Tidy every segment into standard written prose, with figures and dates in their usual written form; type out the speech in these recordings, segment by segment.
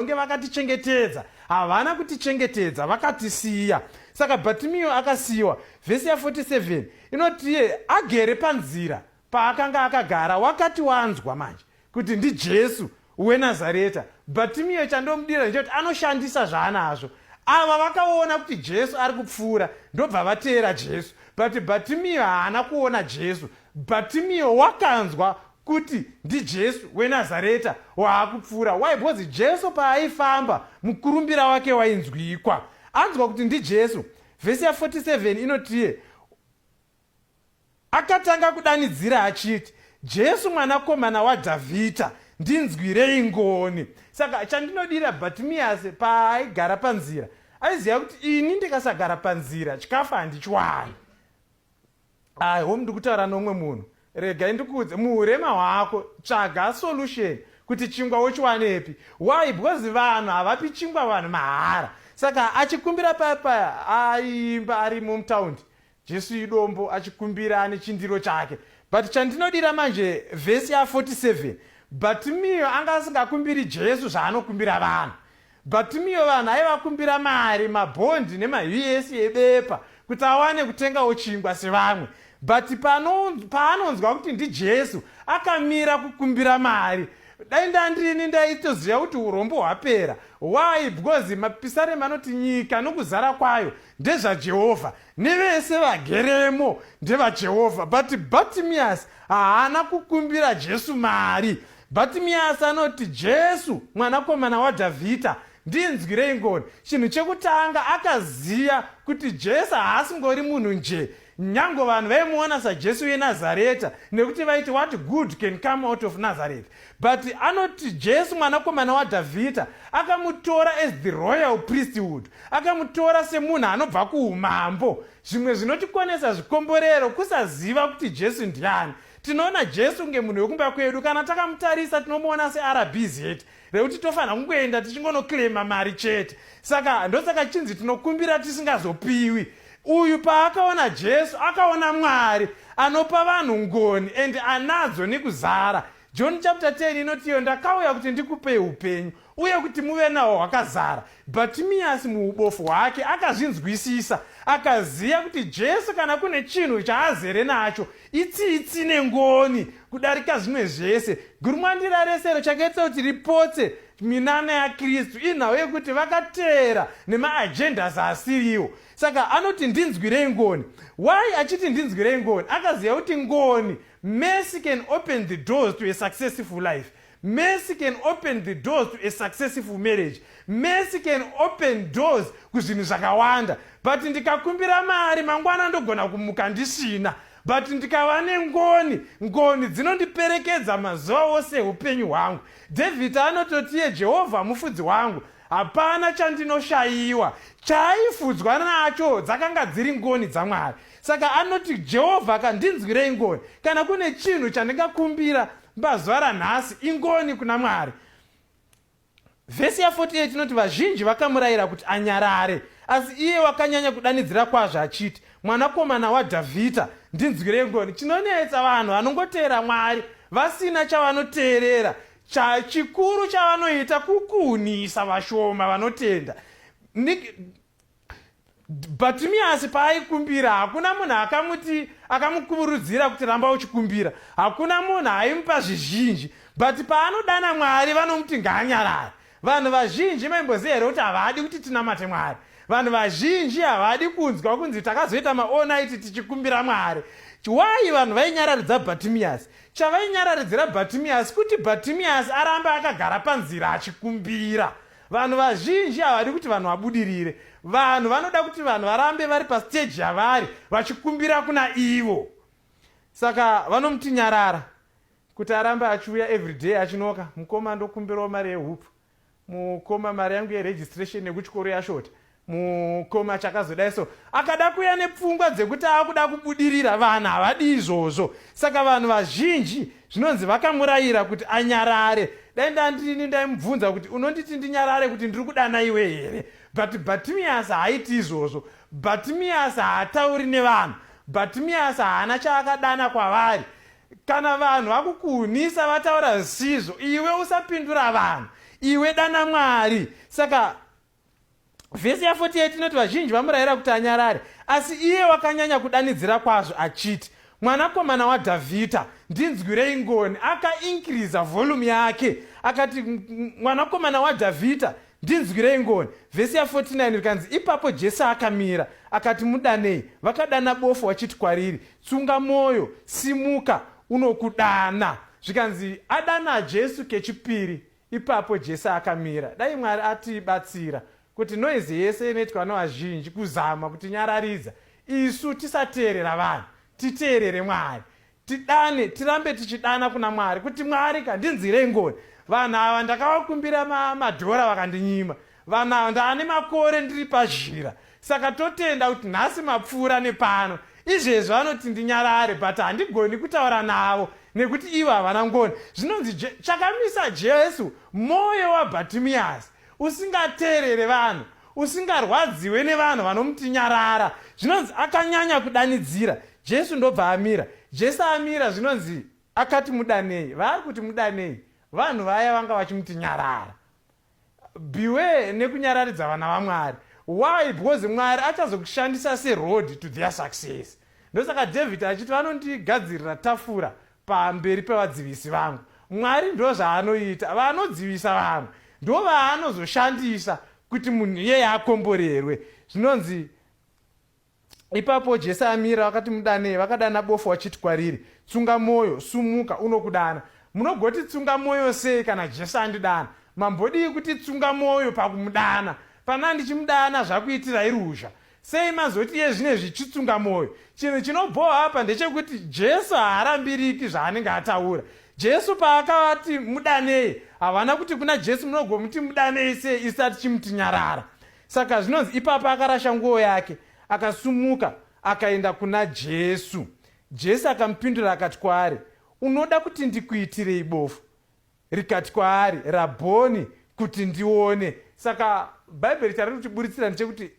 nge vakatichengetedza, havana kutichengetedza, vakatisiya. Saka Bhatimeo akasiyiwa. Vhesi ya 47 inoti agere panzira paakanga akagara, wakati wanzwa manje kuti ndiJesu weNazareta. Bhatimeo chandomudira ndechoti anoshandisa zvaanazvo. Ava vakaona kuti Jesu ari kupfuura, ndobva vateera Jesu. But Bhatimeo haana kuona Jesu. Bhatimeo wakanzwa kuti ndiJesu weNazareta waakupfuura. Why? Because Jesu paaifamba mukurumbira wake wainzwikwa. Anzwa kuti ndiJesu. Vhesi ya 47 inoti akatanga kudanidzira achiti, Jesu mwanakomana waDhavhidha, ndinzwirei ngoni. Saka chandinodira Bhatimeo paaigara panzira, aiziva kuti ini ndikasagara panzira chikafu handichwani. Aiho, ndikutaura nomwe munhu. Regai ndikuudze, muurema hwako tsvaga solution kuti chingwa wochiwanepi. Why? Because vanhu havapi chingwa vanhu mahara. Saka achikumbira paya aimba ari mutaundi, Jesu idombo achikumbira ane chindiro chake. But chandinodira manje vhesi ya 47, Bhatimeo anga asingakumbiri Jesu zvaanokumbira vanhu. Bhatimeo vanhu aivakumbira mari, mabhondi nemaUS ebepa kuti awane kutengawo chingwa sevamwe. But paanonzwa kuti ndiJesu akamira kukumbira mari. Dai ndandini ndaitoziva kuti urombo hwapera. Why? Because mapisarema anoti nyika nokuzara kwayo ndezvaJehovha, nevese vageremo ndevaJehovha. But Bhatimeo haana kukumbira Jesu mari. Bhatimeo anoti, Jesu mwanakomana waDhavhidha, ndinzwirei ngoni. Chinhu chekutanga akaziya kuti Jesu haasingori munhu nje. Nyango vanhu vaimuona saJesu weNazareta nekuti vaiti what good can come out of Nazareth. But anoti Jesu mwanakomana waDhavhidha, akamutora as the royal priesthood, akamutora semunhu anobva kuumambo. Zvimwe zvinotikonesa zvikomborero kusaziva kuti Jesu ndiani. Tinoona Jesu ngemunhu wekumba kwedu, kana takamutarisa tinomuona seRBZ, rekuti tofanira kungoenda tichingonoklema mari chete. Saka ndosaka chinzi tinokumbira tisingazopiwi. Uyu paakaona Jesu akaona Mwari anopa vanhu ngoni and anadzo nekuzara. John chapter 10 inotiyo, ndakauya kuti ndikupei upenyu uye kuti muve nawo hwakazara. Bhatimeo muubofu hwake akazvinzwisisa, akaziya kuti Jesu kana kune chinhu chaazere nacho itsitsi nengoni kudarika zvimwe zvese. Gurumwandira resero chakaita kuti ripotse minana yaKristu inhau yekuti vakateera nemaagendas asiriwo. Saka anoti ndinzwirei ngoni. Why achiti ndinzwirei ngoni? Akaziva kuti ngoni, mercy can open the doors to a successful life. Mercy can open the doors to a successful marriage. Mercy can open doors kuzvinhu zvakawanda. But ndikakumbira mari mangwana ndogona kumuka ndisina. But ndikava nengoni, ngoni dzinondiperekedza mazuva ose upenyu hwangu. David anototiye, Jehovha mufudzi wangu, hapana chandinoshayiwa. Chaifudzwa nacho dzakanga dziri ngoni dzaMwari. Saka anoti Jehovha kandinzwirei ngoni. Kana kune chinhu chandingakumbira mazuva ranhasi ingoni kuna Mwari. Vhesi ya 48 inoti vazhinji vakamurayira kuti anyarare, asi iye wakanyanya kudanidzira kwazvo achiti, mwanakomana waDhavhidha, ndinzwirei ngoni. Chinonetsa vanhu vanongoteera Mwari vasina chavanoteerera. Chikuru chavanoita kukunisa vashoma vanotenda. Bhatimeo paaikumbira, hakuna munhu akamukurudzira kuti ramba uchikumbira. Hakuna munhu aimupa zvizhinji. But paanodana Mwari vanomuti ngaanyarare. Vanhu vazhinji maimboziva here kuti havadi kuti tinamate Mwari. Vanhu vazhinji havadi kunzwa kunzi takazoita maonaiti tichikumbira Mwari. Why vanhu vainyararidza Bhatimeo? Chavainyararidzira Bhatimeo kuti Bhatimeo aramba akagara panzira achikumbira. Vanhu vazhinji havadi kuti vanhu vabudirire. Vanhu vanoda kuti vanhu varambe vari pastage yavari vachikumbira kuna ivo. Saka vanomuti nyarara kuti arambe achiuya everyday achinoka, mukoma ndokumbirawo mari yehupu, mukoma mari yangu yeregistration yekuchikoro yashota, mukoma chakazodai so. Akada kuuya nepfungwa dzekuti akuda kubudirira. Vanhu havadi izvozvo. Saka vanhu vazhinji zvinonzi vakamurayira kuti anyarare. Dai ndandini ndaimubvunza kuti unonditi ndinyarare kuti ndiri kudana iwe here. But Bhatimeo haiti izvozvo. Bhatimeo haatauri nevanhu. Bhatimeo haana chaakadana kwavari. Kana vanhu vakukuhunisa vataura zvisizvo, iwe usapindura vanhu. iwe dana Mwari. Saka vhesi ya48 inoti vazhinji vamurayira kuti anyarare, asi iye wakanyanya kudanidzira kwazvo achiti, mwanakomana waDhavhidha, ndinzwirei ngoni. Akainkiriza volume yake akati, mwanakomana waDhavhidha, ndinzwirei ngoni. Vhesi ya49 rikanzi, ipapo Jesu akamira akati, mudanei. Vakadana bofu vachiti kwariri, tsunga mwoyo, simuka, unokudana. Zvikanzi adana Jesu kechipiri. Ipapo Jesu akamira. Dai Mwari atibatsira kuti noizi yese inoitwa nevazhinji kuzama kuti nyararidza, isu tisateerera vanhu, titeerere Mwari, tidane, tirambe tichidana kuna Mwari kuti Mwari kandinzwirei ngoni. Vanhu ava ndakavakumbira madhora vakandinyima, vanhu ava ndaane makore ndiri pazhira, saka totenda kuti nhasi mapfuura nepano. Izvezvi vanoti ndinyarare, but handigoni kutaura navo nekuti ivo havana ngoni. Zvinonzi chakamisa Jesu mwoyo waBhatimiyasi, usingateerere vanhu, usingarwadziwe nevanhu vanomuti nyarara. Zvinonzi akanyanya kudanidzira. Jesu ndobva amira. Jesu amira, zvinonzi akati mudanei. Vari kuti mudanei vanhu vaya vanga vachimuti nyarara. Beware nekunyararidza vana vaMwari. Why? Because Mwari achazokushandisa seroad to their success. Ndosaka David achiti vanondigadzirira tafura pamberi pevadzivisi vangu. Mwari ndo zvaanoita, vanodzivisa vanhu ndo vaanozoshandisa kuti munhu iyeye akomborerwe. Zvinonzi ipapo Jesu amira vakati mudanei. Vakadana bofu vachiti kwariri, tsunga mwoyo, sumuka, unokudana. Munogoti tsunga mwoyo sei kana Jesu andidana? Mambodii kuti tsunga mwoyo pakumudana? Pana ndichimudana zvakuitirai ruzha. Sei mazoti iye zvine zvichitsunga mwoyo? Chinhu chinobhoha apa ndechekuti Jesu haarambiriki zvaanenge ataura. Jesu paakavati mudanei, havana kuti kuna Jesu munogomuti mudanei sei isati chimuti nyarara. Saka zvinonzi ipapo akarasha nguo yake, akasumuka, akaenda kuna Jesu. Jesu akamupindura akati kwaari, unoda kuti ndikuitirei bofu? Rikati kwaari, Rabhoni, kuti ndione. Saka Bhaibheri chari kutiburitsira ndechekuti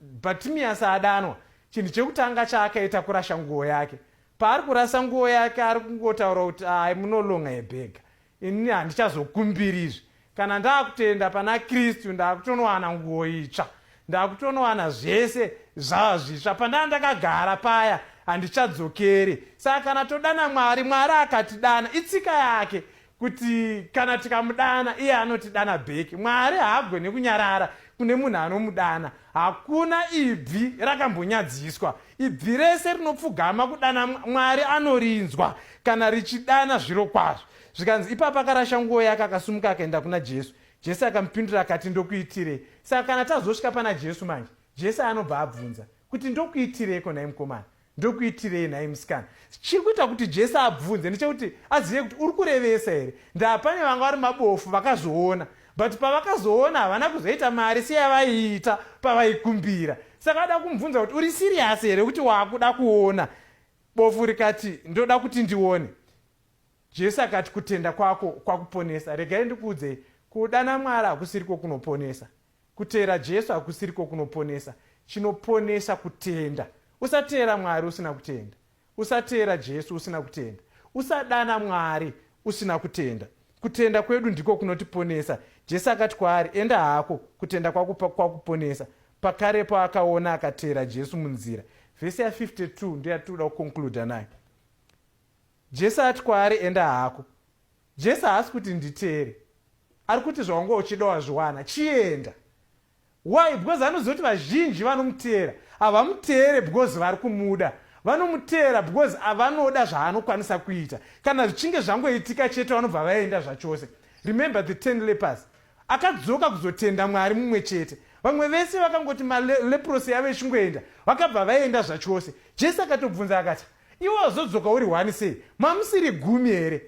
Bhatimiyasi adanwa, chinhu chekutanga chaakaita kurasha nguo yake. Paari kurasa nguo yake ari kungotaura kuti ai munolonga yebhega, ini handichazokumbirizve. Kana ndaakutenda pana Kristu ndaakutonowana nguo itsva, ndaakutonowana zvese zvava zvitsva. Pandanga ndakagara paya handichadzokeri. Saka kana todana Mwari, Mwari akatidana, itsika yake kuti kana tikamudana iye anotidana bheki. Mwari haagoni kunyarara kune munhu anomudana. Hakuna ibvi rakambonyadziswa. Ibvi rese rinopfugama kudana Mwari anorinzwa kana richidana zviro kwazvo. Zvikanzi ipapo akarasha nguo yake akasumuka akaenda kuna Jesu. Jesu akamupindura akati, ndokuitirei? Saka kana tazosvika pana Jesu manje, Jesu anobva abvunza kuti ndokuitireiko nhai mukomana, ndokuitirei nhai musikana? Chiri kuita kuti Jesu abvunze ndechekuti azive kuti uri kurevesa here. Ndapane vanga vari mabofu vakazoona, but pavakazoona havana kuzoita mari seyavaiita pavaikumbira. Saka ada kumubvunza kuti uri serious here kuti waakuda kuona? Bofu rikati, ndoda kuti ndione. Jesu akati, kutenda kwako kwakuponesa. Regai ndikuudzei, kudana Mwari hakusiriko kunoponesa. Kuteera Jesu hakusiriko kunoponesa. Chinoponesa kutenda. Usateera Mwari usina kutenda. Usateera Jesu usina kutenda. Usadana Mwari usina kutenda. Kutenda kwedu ndiko kunotiponesa. Jesu akati kwaari, enda hako, kutenda kwako kwakuponesa. Pakarepo akaona akateera Jesu munzira. Vhesi ya52 ndeyatoda kukonkluda nayo. Jesu ati kwaari, enda hako. Jesu haasi kuti nditeere, ari kuti zvaunge uchida wazviwana, chienda. Why? Because anozoti vazhinji vanomuteera. Havamuteere because vari kumuda, vanomuteera because avanoda zvaanokwanisa kuita. Kana zvichinge zvangoitika chete vanobva vaenda zvachose. Remember the 10 lepers. Akadzoka kuzotenda Mwari mumwe chete. Vamwe vese vakangoti maleprosi yavo ichingoenda, vakabva vaenda zvachose. Jesu akatobvunza akati, iwe wazodzoka uri 1 sei? Mamusiri 10 here?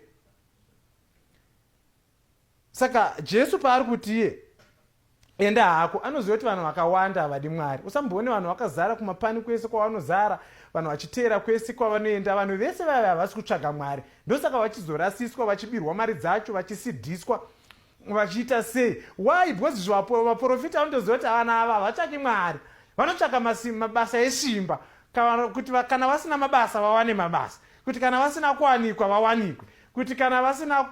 Saka Jesu paari kuti iye enda hako, anoziva kuti vanhu vakawanda havadi Mwari. Usamboone vanhu vakazara kumapani kwese kwavanozara, vanhu vachiteera kwese kwavanoenda. Vanhu vese vaya havasi kutsvaga Mwari. Ndosaka vachizorasiswa, vachibirwa mari dzacho, vachisidhiswa, vachiita sei? Why? Because vaprofita vanotoziva kuti vana ava havatsvaki Mwari, vanotsvaka mabasa esimba, kuti kana vasina mabasa vawane mabasa, kuti kana vasina kuwanikwa vawanikwe, kuti kana vasina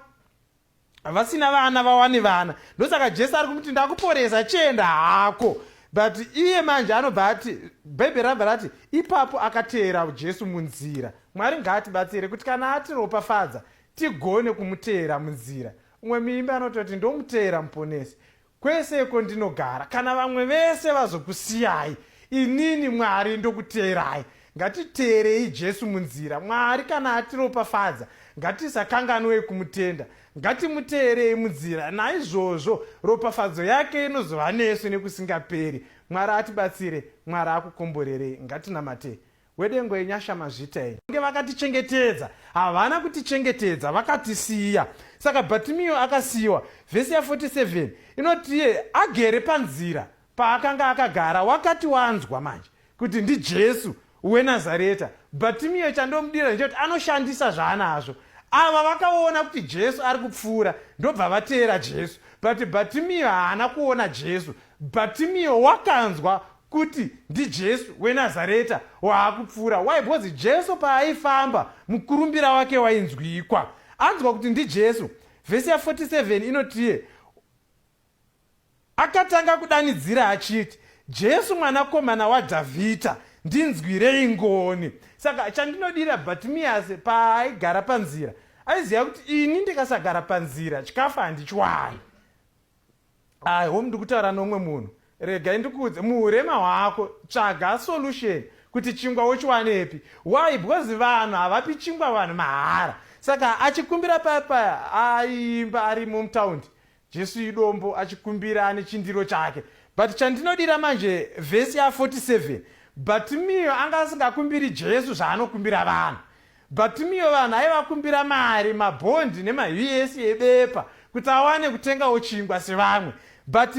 vasina vana vawane vana. Ndosaka Jesu ari kumuti ndakuporesa, chienda hako. But iye manje anobva ati, bhaibheri rabva rati ipapo akateera Jesu munzira. Mwari ngaatibatsire kuti kana atiropafadza tigone kumuteera munzira. Umwe muimbi anototi ndomuteera muponesi, kweseko ndinogara. Kana vamwe vese vazokusiyai, inini Mwari ndokuteerai. Ngatiteerei Jesu munzira. Mwari kana atiropafadza ngatisakanganwei kumutenda, ngatimuteerei munzira. Naizvozvo ropafadzo yake inozova nesu nekusingaperi. Mwari atibatsire, Mwari akukomborerei. Ngatinamate. Wedengo yenyasha mazvita iyi nge vakatichengetedza, havana kutichengetedza, vakatisiya. Saka Bhatimeo akasiyiwa. Vhesi ya 47 inoti agere panzira paakanga akagara, wakati wanzwa manje kuti ndiJesu weNazareta. Bhatimeo chandomudira ndechoti anoshandisa zvaanazvo. Ava vakaona kuti Jesu ari kupfuura, ndobva vateera Jesu. But Bhatimeo haana kuona Jesu. Bhatimeo wakanzwa kuti ndiJesu weNazareta waakupfuura. Why? Because Jesu paaifamba mukurumbira wake wainzwikwa. Anzwa kuti ndiJesu. Vhesi ya 47 inoti akatanga kudanidzira achiti, Jesu mwanakomana waDhavhidha, ndinzwirei ngoni. Saka chandinodira Bhatimiasi paaigara panzira, aiziva kuti ini ndikasagara panzira chikafu handichwani. Ndiri kutaura nomwe munhu. Rega ndikuudze, muurema hwako tsvaga solution kuti chingwa wochiwanepi. Why? Because vanhu havapi chingwa vanhu mahara. Saka achikumbira paya aimba ari mutaundi, Jesu idombo achikumbira ane chindiro chake. But chandinodira manje vhesi ya 47, Bhatimeo anga asingakumbiri Jesu zvaanokumbira vanhu. Bhatimeo vanhu aivakumbira mari, mabhondi nemaUS ebepa kuti awane kutengawo chingwa sevamwe. But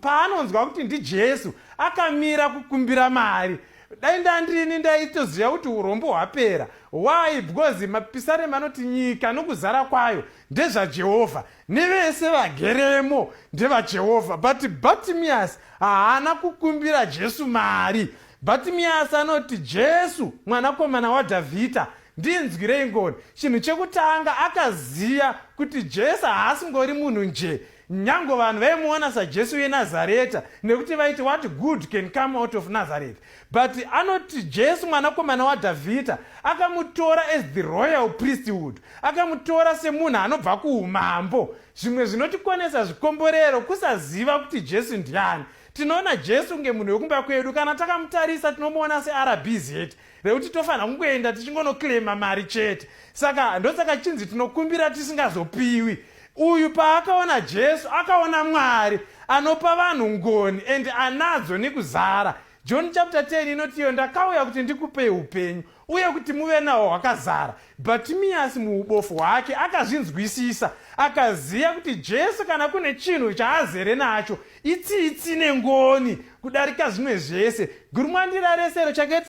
paanonzwa kuti ndiJesu akamira kukumbira mari. Dai ndandini ndaitoziva kuti urombo hwapera. Why? Because mapisarema anoti nyika nokuzara kwayo ndezvaJehovha, nevese vageremo ndevaJehovha. But Bhatimiasi haana kukumbira Jesu mari. Bhatimiasi anoti, Jesu mwanakomana waDhavhidha, ndinzwirei ngoni. Chinhu chekutanga akaziva kuti Jesu haasingori munhu nje. Nyango vanhu vaimuona saJesu weNazareta nekuti vaiti what good can come out of Nazareth. But anoti Jesu mwanakomana waDhavhidha, akamutora as the royal priesthood, akamutora semunhu anobva kuumambo. Zvimwe zvinotikonesa zvikomborero kusaziva kuti Jesu ndiani. Tinoona Jesu ngemunhu wekumba kwedu, kana takamutarisa tinomuona searabhizeti rekuti tofanira kungoenda tichingonoklema mari chete. Saka ndosaka chinzi tinokumbira tisingazopiwi. Uyu paakaona Jesu akaona Mwari anopa vanhu ngoni and anadzo nekuzara. John chapter 10 inotiyo, ndakauya kuti ndikupei upenyu uye kuti muve nahwo hwakazara. Bhatimiasi muubofu hwake akazvinzwisisa, akaziva kuti Jesu kana kune chinhu chaazere nacho itsitsi nengoni kudarika zvimwe zvese. Gurumwandira resero chakaita